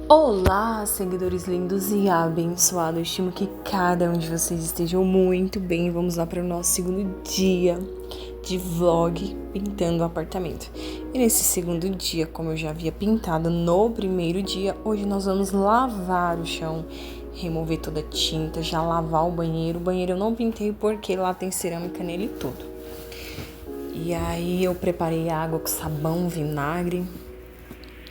Olá, seguidores lindos e abençoados. Estimo que cada um de vocês estejam muito bem. Vamos lá para o nosso segundo dia de vlog pintando o apartamento. E nesse segundo dia, como eu já havia pintado no primeiro dia, hoje nós vamos lavar o chão, remover toda a tinta, já lavar o banheiro. O banheiro eu não pintei porque lá tem cerâmica nele todo. E aí eu preparei água com sabão, vinagre.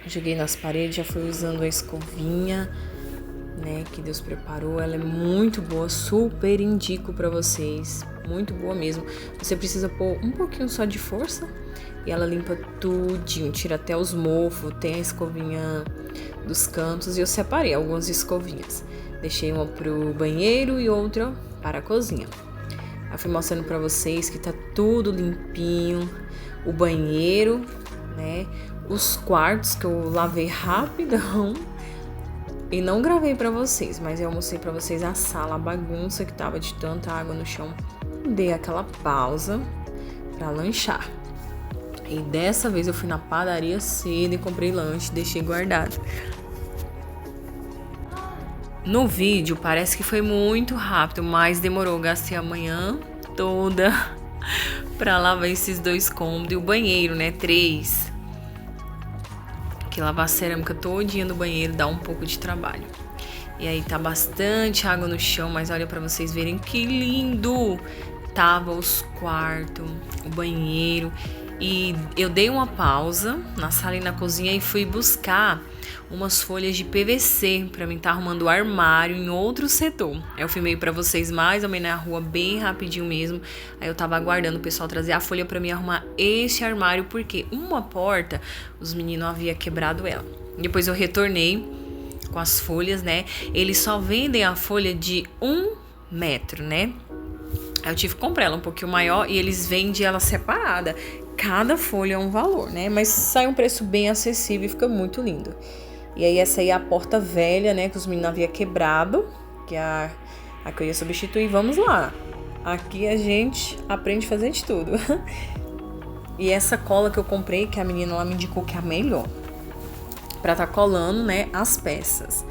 Joguei nas paredes, já fui usando a escovinha, né, que Deus preparou. Ela é muito boa, super indico pra vocês, muito boa mesmo. Você precisa pôr um pouquinho só de força e ela limpa tudinho, tira até os mofos. Tem a escovinha dos cantos e eu separei algumas escovinhas. Deixei uma pro banheiro e outra para a cozinha. Eu fui mostrando pra vocês que tá tudo limpinho, o banheiro, né, os quartos que eu lavei rapidão e não gravei pra vocês, mas eu mostrei pra vocês a sala, a bagunça que tava de tanta água no chão. Dei aquela pausa pra lanchar. E dessa vez eu fui na padaria cedo e comprei lanche, deixei guardado. No vídeo parece que foi muito rápido, mas demorou. Gastei a manhã toda pra lavar esses 2 cômodos e o banheiro, né? 3. Que lavar a cerâmica todinha do banheiro dá um pouco de trabalho. E aí tá bastante água no chão, mas olha pra vocês verem que lindo! Tava os quartos, o banheiro. E eu dei uma pausa na sala e na cozinha e fui buscar umas folhas de PVC pra mim tá arrumando o armário em outro setor. Aí eu filmei pra vocês mais ou menos na rua, bem rapidinho mesmo. Aí eu tava aguardando o pessoal trazer a folha pra mim arrumar este armário, porque uma porta, os meninos haviam quebrado ela. Depois eu retornei com as folhas, né? Eles só vendem a folha de 1 metro, né? Aí eu tive que comprar ela um pouquinho maior e eles vendem ela separada. Cada folha é um valor, né? Mas sai um preço bem acessível e fica muito lindo. E aí essa aí é a porta velha, né? Que os meninos haviam quebrado, que é a que eu ia substituir. Vamos lá. Aqui a gente aprende a fazer de tudo. E essa cola que eu comprei, que a menina lá me indicou que é a melhor, pra tá colando, né, as peças.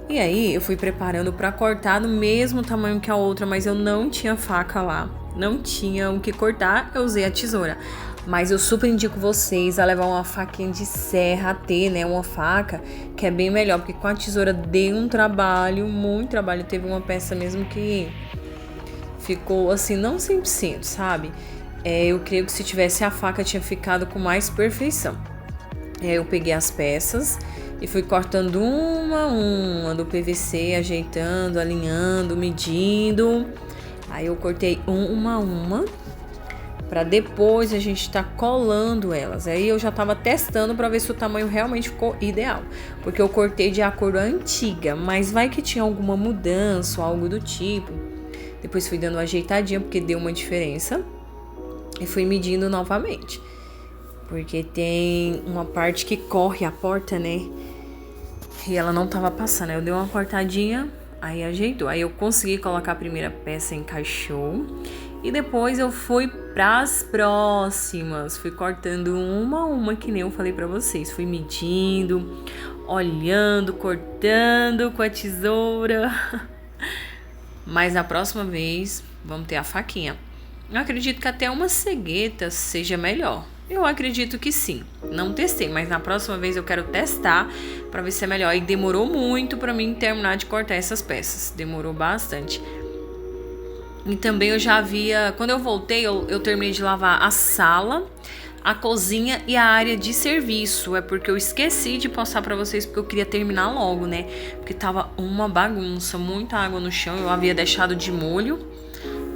E aí eu fui preparando pra cortar do mesmo tamanho que a outra, mas eu não tinha faca lá. Não tinha o que cortar, eu usei a tesoura. Mas eu super indico vocês a levar uma faquinha de serra, a ter, né, uma faca, que é bem melhor, porque com a tesoura deu um trabalho, muito trabalho. Teve uma peça mesmo que ficou assim, não 100%, sabe? Eu creio que se tivesse a faca tinha ficado com mais perfeição. Eu peguei as peças e fui cortando uma a uma do PVC, ajeitando, alinhando, medindo. Aí eu cortei uma a uma, pra depois a gente tá colando elas. Aí eu já tava testando pra ver se o tamanho realmente ficou ideal, porque eu cortei de acordo com a antiga, mas vai que tinha alguma mudança ou algo do tipo. Depois fui dando uma ajeitadinha, porque deu uma diferença, e fui medindo novamente, porque tem uma parte que corre a porta, né, e ela não tava passando. Aí eu dei uma cortadinha, aí ajeitou. Aí eu consegui colocar a primeira peça, encaixou. E depois eu fui pras próximas. Fui cortando uma a uma, que nem eu falei pra vocês. Fui medindo, olhando, cortando com a tesoura. Mas na próxima vez, vamos ter a faquinha. Eu acredito que até uma cegueta seja melhor. Eu acredito que sim. Não testei, mas na próxima vez eu quero testar pra ver se é melhor. E demorou muito pra mim terminar de cortar essas peças. Demorou bastante. E também eu já havia... Quando eu voltei, eu terminei de lavar a sala, a cozinha e a área de serviço. É porque eu esqueci de postar pra vocês, porque eu queria terminar logo, né? Porque tava uma bagunça, muita água no chão. Eu havia deixado de molho.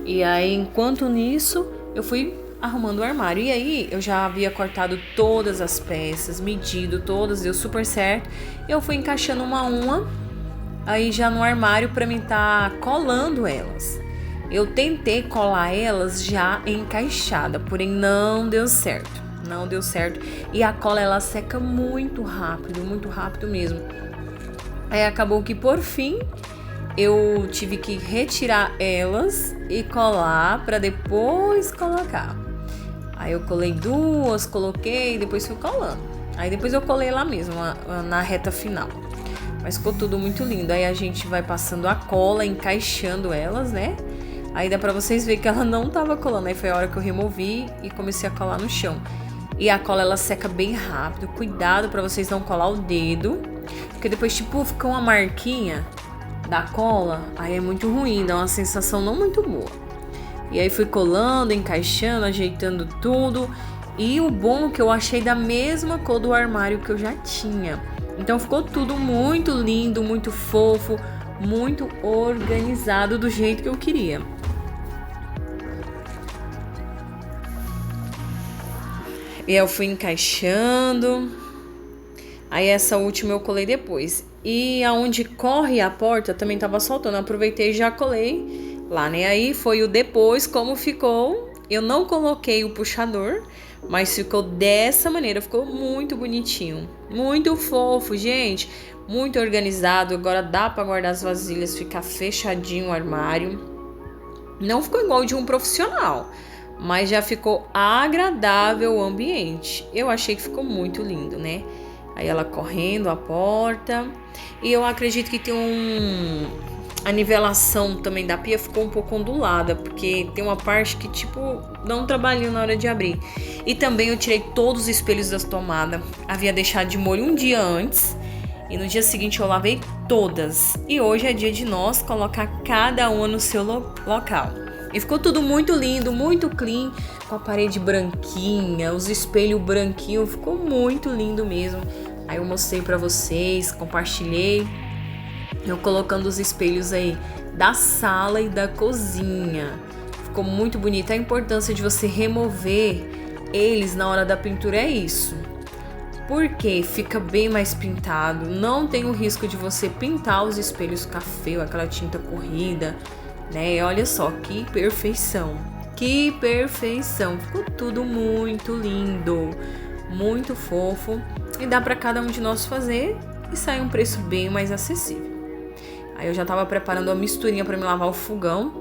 E aí, enquanto nisso, eu fui arrumando o armário. E aí, eu já havia cortado todas as peças, medido todas, deu super certo. Eu fui encaixando uma a uma, aí já no armário, pra mim tá colando elas. Eu tentei colar elas já encaixada, porém não deu certo. Não deu certo. E a cola, ela seca muito rápido mesmo. Aí acabou que, por fim, eu tive que retirar elas e colar pra depois colocar. Aí eu colei 2, coloquei e depois fui colando. Aí depois eu colei lá mesmo, na reta final. Mas ficou tudo muito lindo. Aí a gente vai passando a cola, encaixando elas, né? Aí dá pra vocês verem que ela não tava colando. Aí foi a hora que eu removi e comecei a colar no chão. E a cola, ela seca bem rápido. Cuidado pra vocês não colar o dedo. Porque depois, tipo, fica uma marquinha da cola. Aí é muito ruim, dá uma sensação não muito boa. E aí fui colando, encaixando, ajeitando tudo. E o bom é que eu achei da mesma cor do armário que eu já tinha. Então ficou tudo muito lindo, muito fofo, muito organizado do jeito que eu queria. E eu fui encaixando. Aí essa última eu colei depois. E aonde corre a porta também tava soltando. Eu aproveitei e já colei lá, né? Aí foi o depois, como ficou. Eu não coloquei o puxador, mas ficou dessa maneira. Ficou muito bonitinho. Muito fofo, gente. Muito organizado. Agora dá pra guardar as vasilhas, ficar fechadinho o armário. Não ficou igual de um profissional, mas já ficou agradável o ambiente. Eu achei que ficou muito lindo, né? Aí ela correndo a porta. E eu acredito que tem a nivelação também da pia ficou um pouco ondulada, porque tem uma parte que tipo dá um trabalhinho na hora de abrir. E também eu tirei todos os espelhos das tomadas. Havia deixado de molho um dia antes. E no dia seguinte eu lavei todas. E hoje é dia de nós colocar cada uma no seu local. E ficou tudo muito lindo, muito clean, com a parede branquinha, os espelhos branquinhos, ficou muito lindo mesmo. Aí eu mostrei pra vocês, compartilhei, eu colocando os espelhos aí da sala e da cozinha. Ficou muito bonito. A importância de você remover eles na hora da pintura é isso. Porque fica bem mais pintado, não tem o risco de você pintar os espelhos ficar feio, aquela tinta corrida, né? E olha só que perfeição, ficou tudo muito lindo, muito fofo e dá para cada um de nós fazer e sai um preço bem mais acessível. Aí eu já tava preparando a misturinha para me lavar o fogão.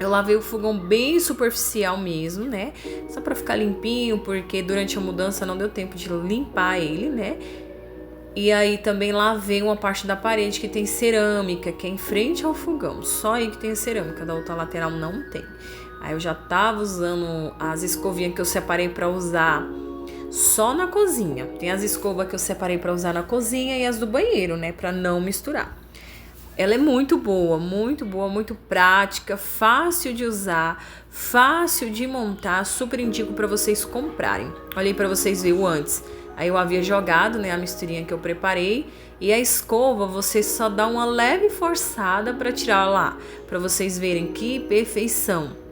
Eu lavei o fogão bem superficial mesmo, né? Só pra ficar limpinho, porque durante a mudança não deu tempo de limpar ele, né? E aí também lavei uma parte da parede que tem cerâmica, que é em frente ao fogão. Só aí que tem cerâmica, da outra lateral não tem. Aí eu já tava usando as escovinhas que eu separei pra usar só na cozinha. Tem as escovas que eu separei pra usar na cozinha e as do banheiro, né? Pra não misturar. Ela é muito boa, muito prática, fácil de usar, fácil de montar, super indico para vocês comprarem. Olha aí para vocês verem o antes. Aí eu havia jogado, né, a misturinha que eu preparei e a escova você só dá uma leve forçada para tirar lá, para vocês verem que perfeição.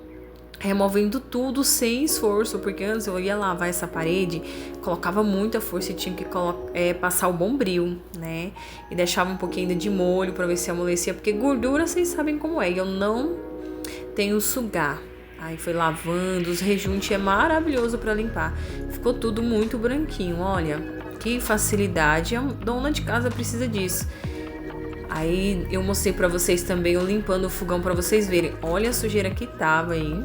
Removendo tudo sem esforço, porque antes eu ia lavar essa parede, colocava muita força e tinha que passar o bombril, né? E deixava um pouquinho ainda de molho pra ver se amolecia, porque gordura vocês sabem como é, eu não tenho sugar. Aí foi lavando, os rejuntos é maravilhoso pra limpar. Ficou tudo muito branquinho, olha, que facilidade, a dona de casa precisa disso. Aí eu mostrei pra vocês também eu limpando o fogão pra vocês verem, olha a sujeira que tava aí.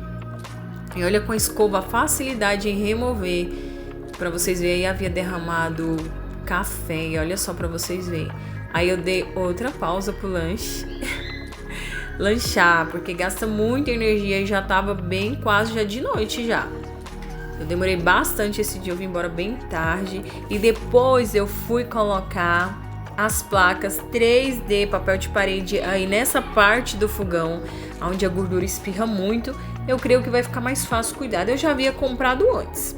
E olha com a escova a facilidade em remover. Pra vocês verem, aí havia derramado café. E olha só pra vocês verem. Aí eu dei outra pausa pro lanche. Lanchar, porque gasta muita energia e já tava bem quase já de noite já. Eu demorei bastante esse dia, eu vim embora bem tarde. E depois eu fui colocar as placas 3D, papel de parede, aí nessa parte do fogão, onde a gordura espirra muito. Eu creio que vai ficar mais fácil cuidar. Eu já havia comprado antes,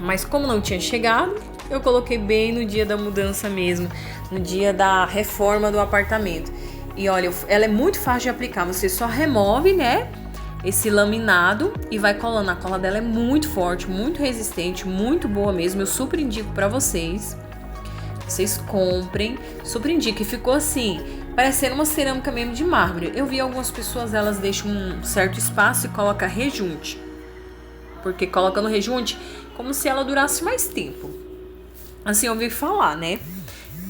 mas como não tinha chegado, eu coloquei bem no dia da mudança mesmo, no dia da reforma do apartamento. E olha, ela é muito fácil de aplicar. Você só remove, né, esse laminado e vai colando. A cola dela é muito forte, muito resistente, muito boa mesmo. Eu super indico pra vocês. Vocês comprem, super indico. E ficou assim, parecendo uma cerâmica mesmo de mármore. Eu vi algumas pessoas, elas deixam um certo espaço e colocam rejunte. Porque colocando rejunte, como se ela durasse mais tempo. Assim eu ouvi falar, né?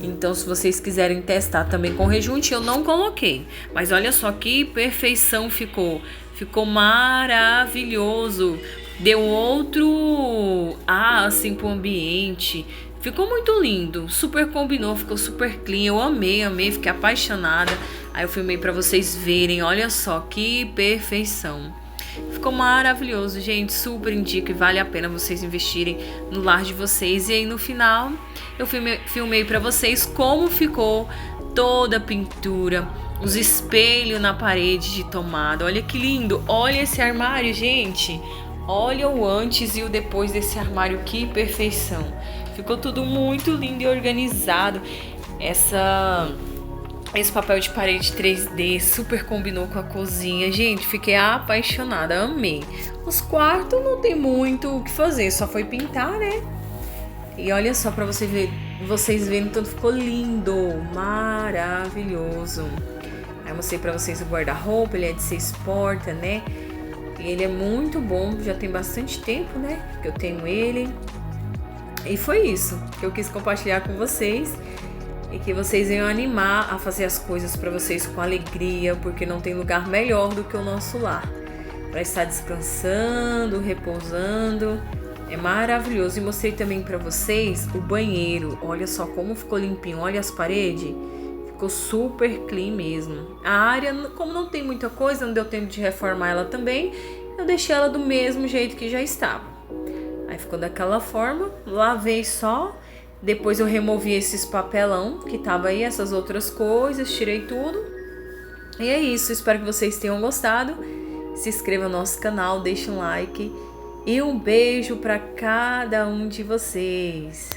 Então se vocês quiserem testar também com rejunte, eu não coloquei. Mas olha só que perfeição ficou. Ficou maravilhoso. Deu outro assim pro ambiente. Ficou muito lindo, super combinou, ficou super clean. Eu amei, fiquei apaixonada. Aí eu filmei pra vocês verem, olha só que perfeição. Ficou maravilhoso, gente, super indico e vale a pena vocês investirem no lar de vocês. E aí no final eu filmei pra vocês como ficou toda a pintura, os espelhos na parede de tomada. Olha que lindo, olha esse armário, gente. Olha o antes e o depois desse armário, que perfeição. Ficou tudo muito lindo e organizado. Esse papel de parede 3D super combinou com a cozinha. Gente, fiquei apaixonada, amei. Os quartos não tem muito o que fazer, só foi pintar, né? E olha só pra vocês verem, tudo ficou lindo, maravilhoso. Aí eu mostrei pra vocês o guarda-roupa, ele é de 6 portas, né? E ele é muito bom, já tem bastante tempo, né, que eu tenho ele. E foi isso que eu quis compartilhar com vocês. E que vocês venham animar a fazer as coisas para vocês com alegria, porque não tem lugar melhor do que o nosso lar. Para estar descansando, repousando. É maravilhoso. E mostrei também para vocês o banheiro. Olha só como ficou limpinho. Olha as paredes. Ficou super clean mesmo. A área, como não tem muita coisa, não deu tempo de reformar ela também, eu deixei ela do mesmo jeito que já estava. Aí ficou daquela forma, lavei só, depois eu removi esses papelão que tava aí, essas outras coisas, tirei tudo. E é isso, espero que vocês tenham gostado. Se inscreva no nosso canal, deixe um like e um beijo para cada um de vocês.